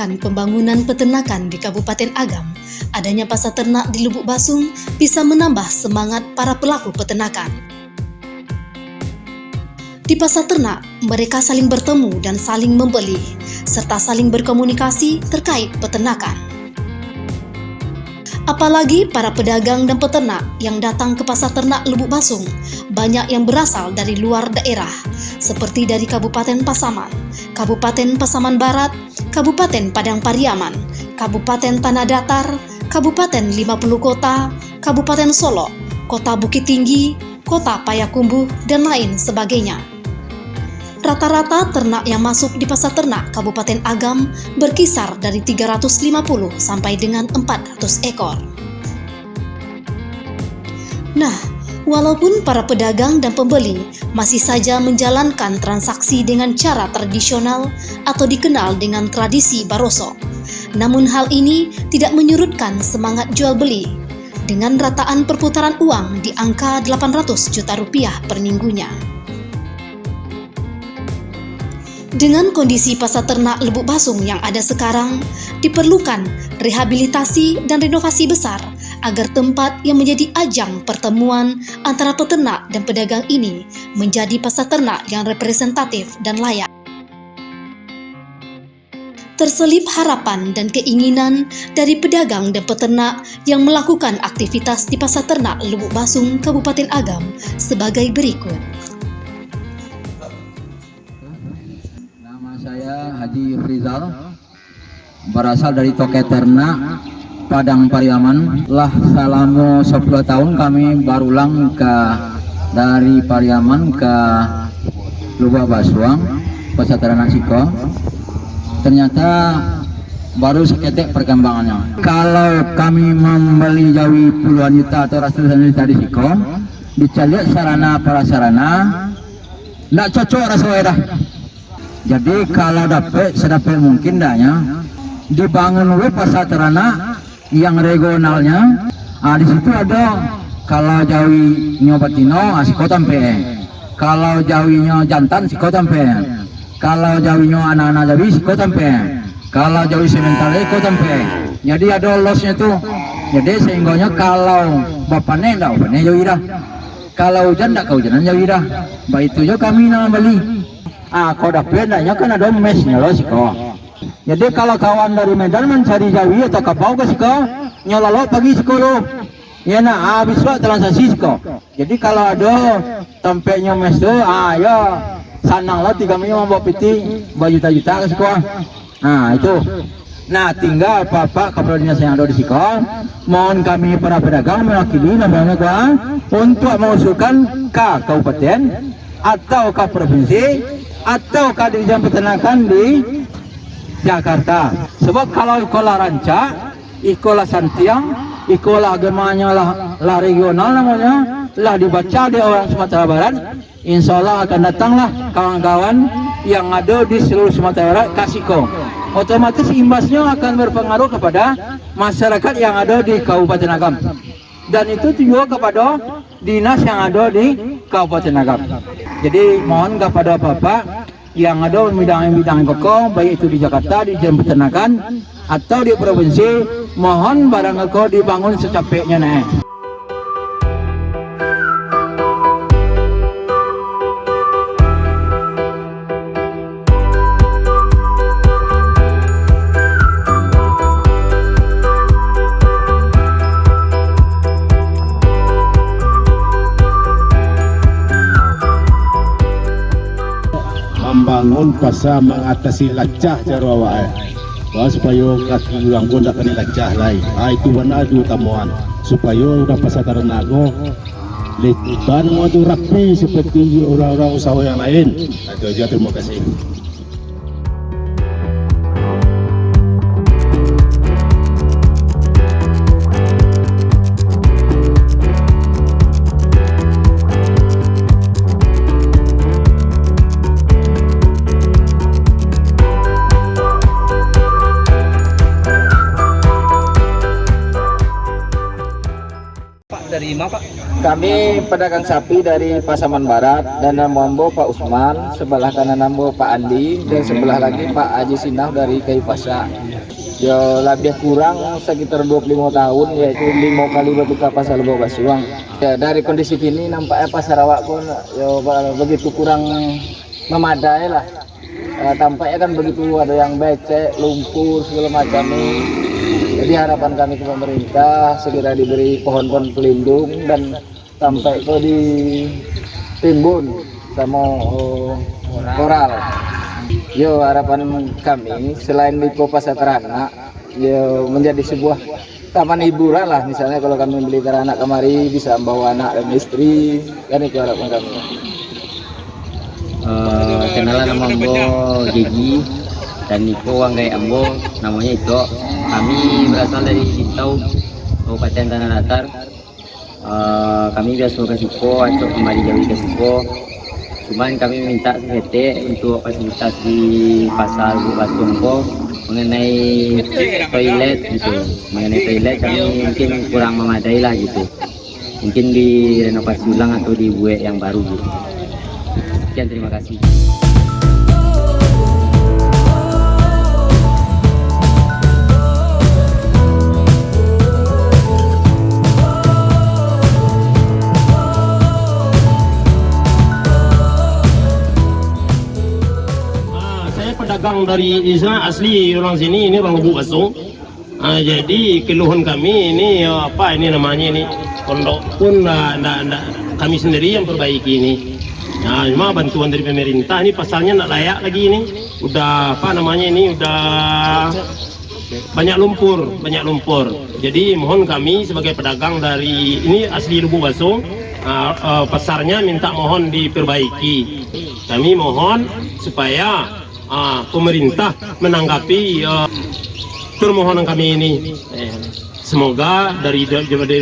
memudahkan pembangunan peternakan di Kabupaten Agam, adanya pasar ternak di Lubuk Basung bisa menambah semangat para pelaku peternakan. Di pasar ternak, mereka saling bertemu dan saling membeli, serta saling berkomunikasi terkait peternakan. Apalagi para pedagang dan peternak yang datang ke pasar ternak Lubuk Basung, banyak yang berasal dari luar daerah, seperti dari Kabupaten Pasaman, Kabupaten Pasaman Barat, Kabupaten Padang Pariaman, Kabupaten Tanah Datar, Kabupaten 50 Kota, Kabupaten Solok, Kota Bukit Tinggi, Kota Payakumbuh, dan lain sebagainya. Rata-rata ternak yang masuk di pasar ternak Kabupaten Agam berkisar dari 350 sampai dengan 400 ekor. Nah, walaupun para pedagang dan pembeli masih saja menjalankan transaksi dengan cara tradisional atau dikenal dengan tradisi barosok, namun hal ini tidak menyurutkan semangat jual beli dengan rataan perputaran uang di angka 800 juta rupiah per minggunya. Dengan kondisi pasar ternak Lubuk Basung yang ada sekarang, diperlukan rehabilitasi dan renovasi besar agar tempat yang menjadi ajang pertemuan antara peternak dan pedagang ini menjadi pasar ternak yang representatif dan layak. Terselip harapan dan keinginan dari pedagang dan peternak yang melakukan aktivitas di pasar ternak Lubuk Basung, Kabupaten Agam sebagai berikut. Saya Haji Rizal, berasal dari Toke Ternak Padang Pariaman. Lah selama 10 tahun kami barulang dari Pariaman ke Lubuk Basung, pasar ternak Siko. Ternyata baru seketik perkembangannya. Kalau kami membeli jawi puluhan juta atau ratusan juta di Siko, dicari sarana prasarana, tidak cocok rasanya dah. Jadi kalau dapat sedapat mungkin dahnya dibangun oleh pasar ternak yang regionalnya. Di situ ada kalau jawinya batino siko tempe, kalau jawinya jantan siko tempe, kalau jawinya anak-anak jawi siko tempe, kalau jawi sementara siko tempe. Jadi ada losnya tuh. Jadi sehingganya kalau bapaknya enggak bapaknya jawi dah, kalau hujan enggak kehujanan jawi dah. Baik itu juga kami nak beli. Kau dapat nanya kan ada mesnya loh siko. Jadi kalau kawan dari Medan mencari jawi atau kapau ke siko, nyololo pagi siko lo. Ya nak, habis lo transaksi siko. Jadi kalau ada tempenya mes tu, ya sanang lah 3 minggu membawa piti berjuta-juta ke siko. Itu. Nah tinggal bapak kepala dinas yang ada di siko, mohon kami para pedagang mewakili namanya untuk mengusulkan ke kabupaten atau ke provinsi atau Dirjen Peternakan di Jakarta. Sebab kalau ikola ranca, ikola santiang, ikola agamanya lah regional namanya, lah dibaca di orang Sumatera Barat, insya Allah akan datanglah kawan-kawan yang ada di seluruh Sumatera Barat kasiko. Otomatis imbasnya akan berpengaruh kepada masyarakat yang ada di Kabupaten Agam. Dan itu juga kepada dinas yang ada di Kabupaten Agam. Jadi mohon kepada bapak yang ada bidang-bidang pokok, baik itu di Jakarta, di Dirjen Peternakan atau di provinsi, mohon barang kau dibangun secapeknya nih. Membangun pasar mengatasi lacah cara awak supaya kaki orang pun tak kena lacah lain. Itu benar diutamuan supaya orang pasar ternak leban itu rapi seperti orang-orang usaha yang lain. Itu aja, terima kasih. dari mana Pak? Kami pedagang sapi dari Pasaman Barat, dan Nambo Pak Usman, sebelah kanan Nambo Pak Andi, dan sebelah lagi Pak Haji Sinah dari Kayu Pasa. Yo lebih kurang sekitar 25 tahun, yaitu 5 kali berbuka pasar Lubuk Basuang. Ya, dari kondisi ini nampaknya pasar awak pun yo begitu kurang memadai lah. Tampaknya kan begitu ada yang becek, lumpur segala macam nih. Jadi harapan kami ke pemerintah segera diberi pohon-pohon pelindung dan sampai ke ditimbun sama koral. Yo harapan kami selain Lipo Pasar Teranak, yo menjadi sebuah taman hiburan lah. Misalnya kalau kami beli teranak kemari bisa membawa anak dan istri, kan itu harapan kami. Kenalan nama Ambo Gigi dan Niko Wanggai Ambo, namanya itu. Kami berasal dari Sintau, Kabupaten Tanah Datar. Kami biasa ke Suko atau kembali jauh ke Suko. Cuman kami minta CT untuk fasilitas di pasar Basungko mengenai toilet gitu. Mengenai toilet kami mungkin kurang memadai lah gitu. Mungkin direnovasi ulang atau dibuat yang baru gitu. Sekian, terima kasih. Pedagang dari Isra asli orang sini, ini orang Lubuk Basung. Jadi keluhan kami ini apa ini namanya ini pondok pun kami sendiri yang perbaiki ini. Nah, cuma bantuan dari pemerintah ini pasalnya tidak layak lagi ini. Udah apa namanya ini udah banyak lumpur. Jadi mohon kami sebagai pedagang dari ini asli Lubuk Basung, pasarnya minta mohon diperbaiki. Kami mohon supaya pemerintah menanggapi permohonan kami ini. Semoga dari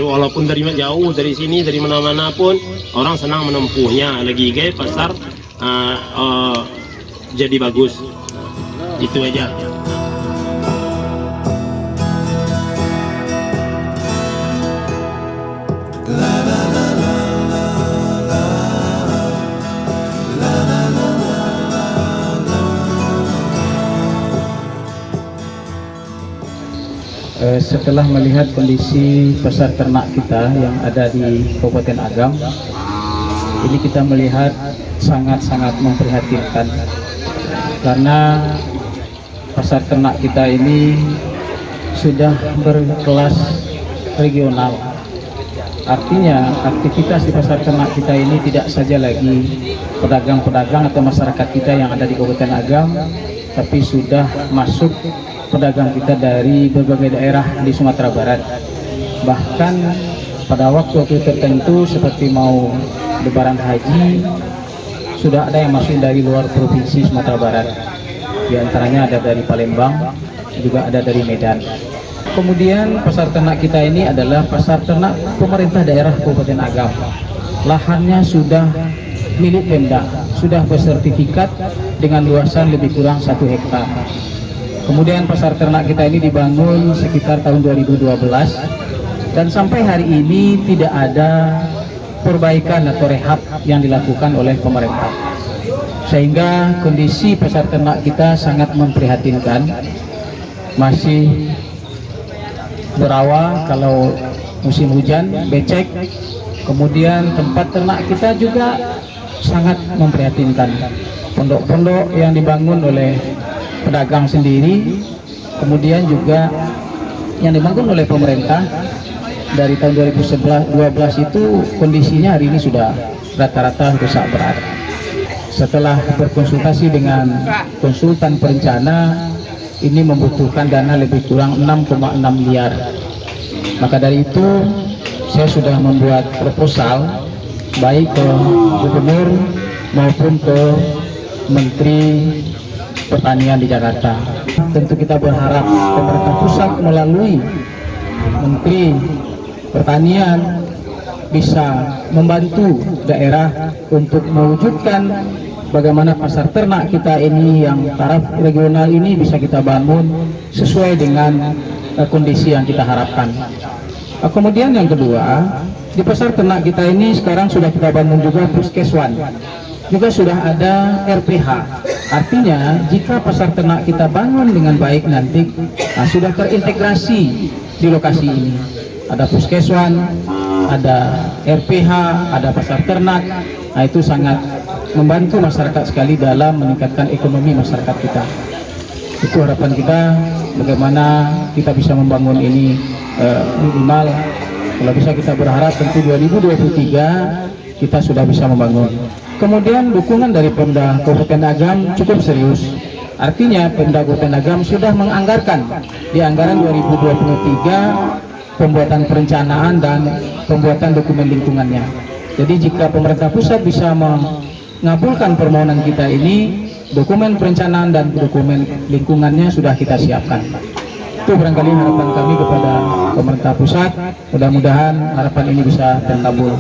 walaupun dari jauh dari sini dari mana-mana pun orang senang menempuhnya. Lagi guys pasar jadi bagus. Itu aja. Setelah melihat kondisi pasar ternak kita yang ada di Kabupaten Agam, ini kita melihat sangat-sangat memprihatinkan karena pasar ternak kita ini sudah berkelas regional. Artinya aktivitas di pasar ternak kita ini tidak saja lagi pedagang-pedagang atau masyarakat kita yang ada di Kabupaten Agam, tapi sudah masuk pedagang kita dari berbagai daerah di Sumatera Barat. Bahkan pada waktu tertentu seperti mau Lebaran Haji, sudah ada yang masuk dari luar provinsi Sumatera Barat. Di antaranya ada dari Palembang, juga ada dari Medan. Kemudian pasar ternak kita ini adalah pasar ternak pemerintah daerah Kabupaten Agam. Lahannya sudah milik Pemda, sudah bersertifikat dengan luasan lebih kurang 1 hektar. Kemudian pasar ternak kita ini dibangun sekitar tahun 2012 dan sampai hari ini tidak ada perbaikan atau rehab yang dilakukan oleh pemerintah. Sehingga kondisi pasar ternak kita sangat memprihatinkan. Masih berawa kalau musim hujan, becek. Kemudian tempat ternak kita juga sangat memprihatinkan. Pondok-pondok yang dibangun oleh pedagang sendiri, kemudian juga yang dibangun oleh pemerintah dari tahun 2012 itu kondisinya hari ini sudah rata-rata rusak berat. Setelah berkonsultasi dengan konsultan perencana, ini membutuhkan dana lebih kurang 6,6 miliar. Maka dari itu saya sudah membuat proposal baik ke gubernur maupun ke Menteri Pertanian di Jakarta. Tentu kita berharap pemerintah pusat melalui Menteri Pertanian bisa membantu daerah untuk mewujudkan bagaimana pasar ternak kita ini yang taraf regional ini bisa kita bangun sesuai dengan kondisi yang kita harapkan. Kemudian yang kedua, di pasar ternak kita ini sekarang sudah kita bangun juga puskeswan, juga sudah ada RPH. Artinya jika pasar ternak kita bangun dengan baik nanti, sudah terintegrasi di lokasi ini. Ada puskeswan, ada RPH, ada pasar ternak. Nah, itu sangat membantu masyarakat sekali dalam meningkatkan ekonomi masyarakat kita. Itu harapan kita, bagaimana kita bisa membangun ini minimal. Kalau bisa kita berharap tentu 2023 kita sudah bisa membangun. Kemudian dukungan dari Pemda Kabupaten Agam cukup serius. Artinya Pemda Kabupaten Agam sudah menganggarkan di anggaran 2023 pembuatan perencanaan dan pembuatan dokumen lingkungannya. Jadi jika pemerintah pusat bisa mengabulkan permohonan kita ini, dokumen perencanaan dan dokumen lingkungannya sudah kita siapkan. Itu barangkali harapan kami kepada pemerintah pusat. Mudah-mudahan harapan ini bisa terkabul.